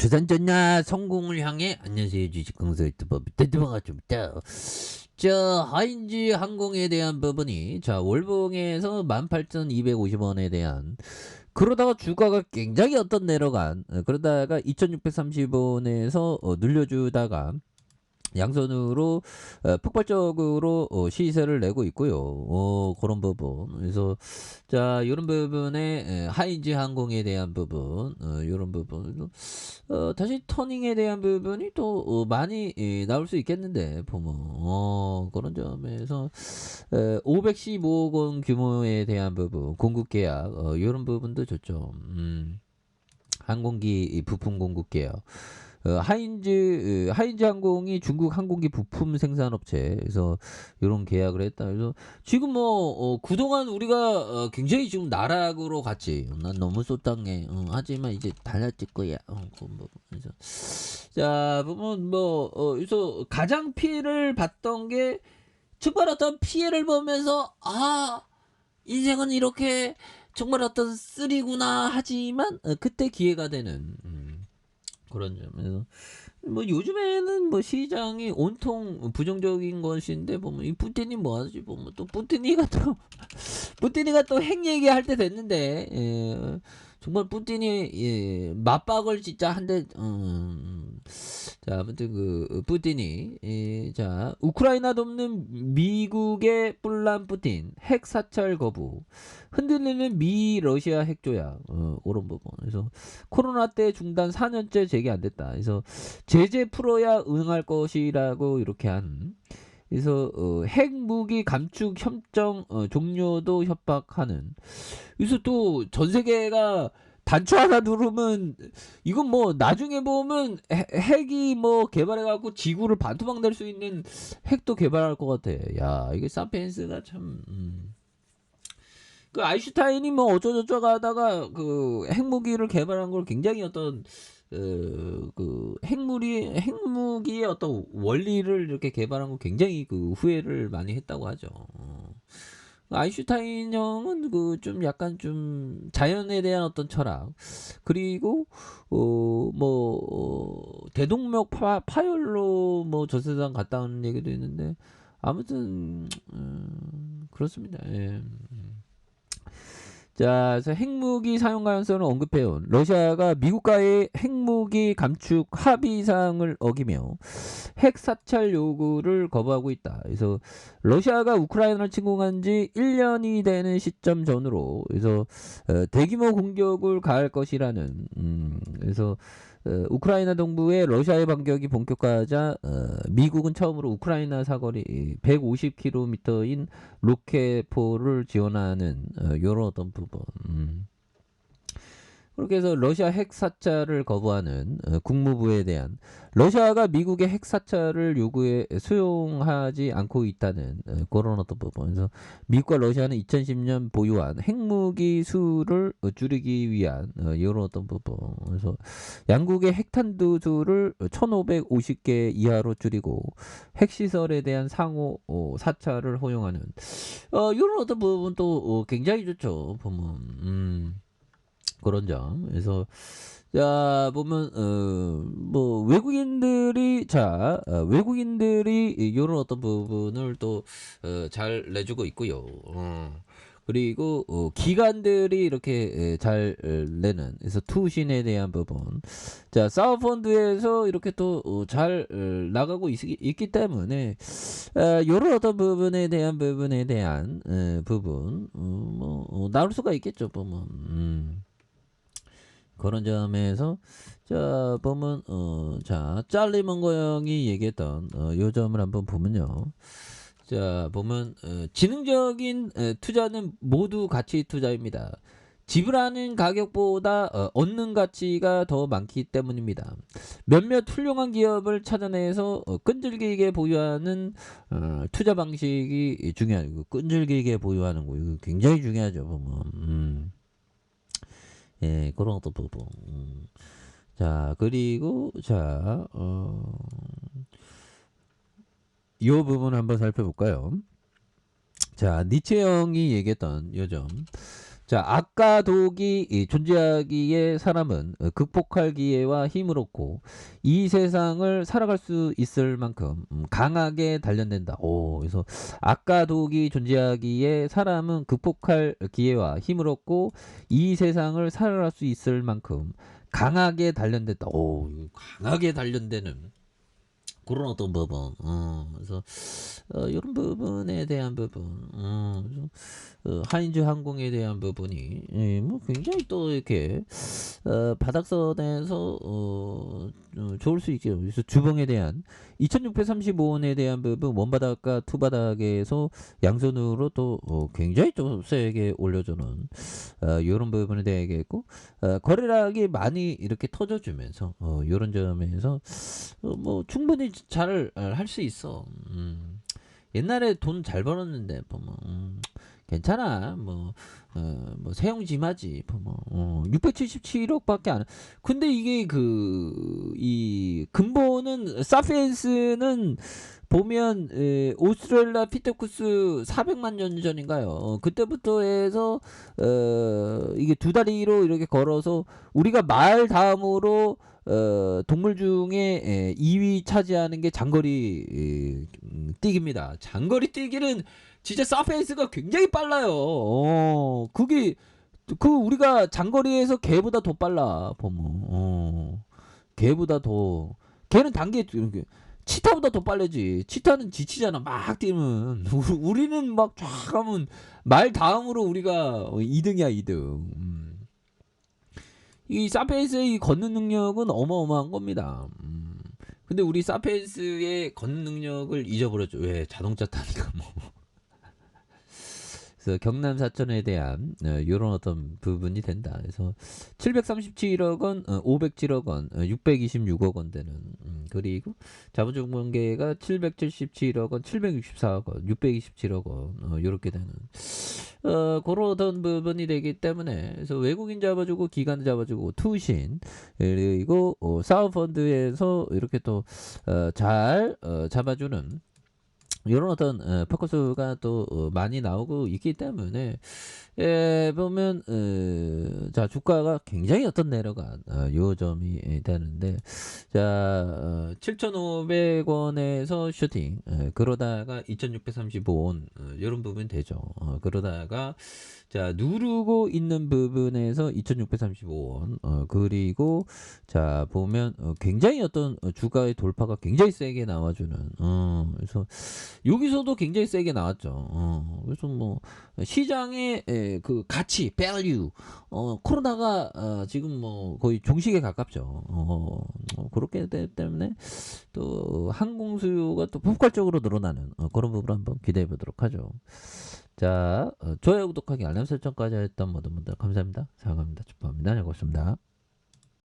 두산전야 성공을 향해 안녕하세요 주식강사 유튜버 밑에들어가 좀 있다. 자 하인즈 항공에 대한 부분이 자 월봉에서 18,250원에 대한 그러다가 주가가 굉장히 내려간 그러다가 2,630원에서 늘려주다가 양손으로 폭발적으로 시세를 내고 있고요. 그런 부분. 그래서 자 이런 부분에 하이즈 항공에 대한 부분, 이런 부분, 다시 터닝에 대한 부분이 또 많이 나올 수 있겠는데 보면 그런 점에서 515억 원 규모에 대한 부분, 공급 계약 이런 부분도 좋죠. 항공기 부품 공급 계약. 하인즈 항공이 중국 항공기 부품 생산업체에서 이런 계약을 했다. 그래서 지금 그동안 우리가 굉장히 지금 나락으로 갔지. 난 너무 쏟당해. 하지만 이제 달라질 거야. 그래서 자 보면 그래서 가장 피해를 봤던 게 정말 어떤 피해를 보면서 인생은 이렇게 정말 어떤 쓰리구나 하지만 그때 기회가 되는. 그런 점에서 요즘에는 시장이 온통 부정적인 것인데 보면 이 푸틴이 뭐하지 보면 또 푸틴이가 또 핵 얘기할 때 됐는데 정말 푸틴이 맞박을 진짜 한대 자 아무튼 푸틴이 자 우크라이나 돕는 미국의 뿔난 푸틴 핵 사찰 거부 흔들리는 미 러시아 핵 조약 그런 부분. 그래서 코로나 때 중단 4년째 재개 안 됐다. 그래서 제재 풀어야 응할 것이라고 이렇게 한. 그래서 핵무기 감축 협정 종료도 협박하는. 그래서 또 전 세계가 단추 하나 누르면 이건 나중에 보면 핵이 개발해갖고 지구를 반토막 낼 수 있는 핵도 개발할 것 같아. 야 이게 사피엔스가 참. 그 아인슈타인이 어쩌저쩌고 하다가 그 핵무기를 개발한 걸 굉장히 그 핵무기의 어떤 원리를 이렇게 개발한 걸 굉장히 그 후회를 많이 했다고 하죠. 아인슈타인 형은 좀 약간 좀 자연에 대한 어떤 철학 그리고 대동력 파열로 저 세상 갔다 오는 얘기도 있는데 아무튼 그렇습니다. 예. 자, 그래서 핵무기 사용 가능성을 언급해온 러시아가 미국과의 핵무기 감축 합의사항을 어기며 핵 사찰 요구를 거부하고 있다. 그래서 러시아가 우크라이나를 침공한 지 1년이 되는 시점 전후로 그래서 대규모 공격을 가할 것이라는 그래서 우크라이나 동부에 러시아의 반격이 본격화하자 미국은 처음으로 우크라이나 사거리 150km인 로켓포를 지원하는 이런 어떤 부분. 그렇게 해서 러시아 핵 사찰을 거부하는 국무부에 대한 러시아가 미국의 핵 사찰을 요구에 수용하지 않고 있다는 그런 어떤 부분. 그래서 미국과 러시아는 2010년 보유한 핵무기 수를 줄이기 위한 이런 어떤 부분. 그래서 양국의 핵탄두 수를 1,550개 이하로 줄이고 핵시설에 대한 상호 사찰을 허용하는 이런 어떤 부분 또 굉장히 좋죠. 보면. 그런 점. 그래서 자 보면 외국인들이 이런 어떤 부분을 또 잘 내주고 있고요. 그리고 기관들이 이렇게 잘 내는 그래서 투신에 대한 부분. 자 사우펀드에서 이렇게 또 잘 나가고 있기 때문에 이런 어떤 부분에 대한 부분 나올 수가 있겠죠 보면. 그런 점에서 자 보면 자 짤리 먼거 형이 얘기했던 요 점을 한번 보면요. 자 보면 지능적인 투자는 모두 가치 투자입니다. 지불하는 가격보다 얻는 가치가 더 많기 때문입니다. 몇몇 훌륭한 기업을 찾아내서 끈질기게 보유하는 투자 방식이 중요하고 끈질기게 보유하는 거 이거 굉장히 중요하죠 보면. 예, 그런 어떤 부분. 자, 그리고, 자, 이 부분 한번 살펴볼까요? 자, 니체 형이 얘기했던 요점. 자, 악과 독이 존재하기에 사람은 극복할 기회와 힘을 얻고 이 세상을 살아갈 수 있을 만큼 강하게 단련된다. 오, 그래서 악과 독이 존재하기에 사람은 극복할 기회와 힘을 얻고 이 세상을 살아갈 수 있을 만큼 강하게 단련됐다. 오, 강하게 단련되는 그런 어떤 부분. 그래서 이런 부분에 대한 부분. 하인즈 항공에 대한 부분이 뭐 굉장히 또 이렇게 바닥선에서 좋을 수 있게 그래서 주봉에 대한 2635원에 대한 부분 원바닥과 투바닥에서 양손으로 또 굉장히 또 세게 올려주는 이런 부분에 대하겠고 거래량이 많이 이렇게 터져주면서 이런 점에서 뭐 충분히 잘 할 수 있어. 옛날에 돈 잘 벌었는데 뭐 괜찮아. 뭐 세용지마지. 뭐 677억밖에 안. 근데 이게 이 근본은 사피엔스는 보면 오스트레일리아 피테쿠스 400만 년 전인가요? 그때부터 해서 이게 두 다리로 이렇게 걸어서 우리가 말 다음으로 동물 중에 2위 차지하는 게 장거리 뛰기입니다. 장거리 뛰기는 진짜 사피엔스가 굉장히 빨라요. 우리가 장거리에서 개보다 더 빨라 보면. 개보다 더. 개는 단계 치타보다 더 빠르지. 치타는 지치잖아. 막 뛰면. 우리는 막 쫙 하면 말 다음으로 우리가 2등이야 2등. 이 사피엔스의 걷는 능력은 어마어마한 겁니다. 근데 우리 사피엔스의 걷는 능력을 잊어버렸죠. 왜? 자동차 타니까 뭐. 그래서 경남 사천에 대한 이런 어떤 부분이 된다. 그래서 737억 원, 507억 원, 626억 원 되는 그리고 자본주의 관계가 777억 원, 764억 원, 627억 원 이렇게 되는 그런 부분이 되기 때문에 그래서 외국인 잡아주고 기관 잡아주고 투신 그리고 사업펀드에서 이렇게 또 잘 잡아주는 이런 어떤 포커스가 또 많이 나오고 있기 때문에 보면 자 주가가 굉장히 어떤 내려간 요 점이 되는데 자 7,500원에서 슈팅 그러다가 2,635원 이런 부분 되죠. 그러다가 자 누르고 있는 부분에서 2,635원 그리고 자 보면 굉장히 어떤 주가의 돌파가 굉장히 세게 나와주는 그래서 여기서도 굉장히 세게 나왔죠. 그래서 뭐 시장의 그 가치, value, 코로나가 지금 뭐 거의 종식에 가깝죠. 그렇게 되기 때문에 또 항공 수요가 또 폭발적으로 늘어나는 그런 부분을 한번 기대해 보도록 하죠. 자, 좋아요, 구독하기, 알람 설정까지 했던 모든 분들 감사합니다. 사랑합니다. 축복합니다. 네, 고맙습니다.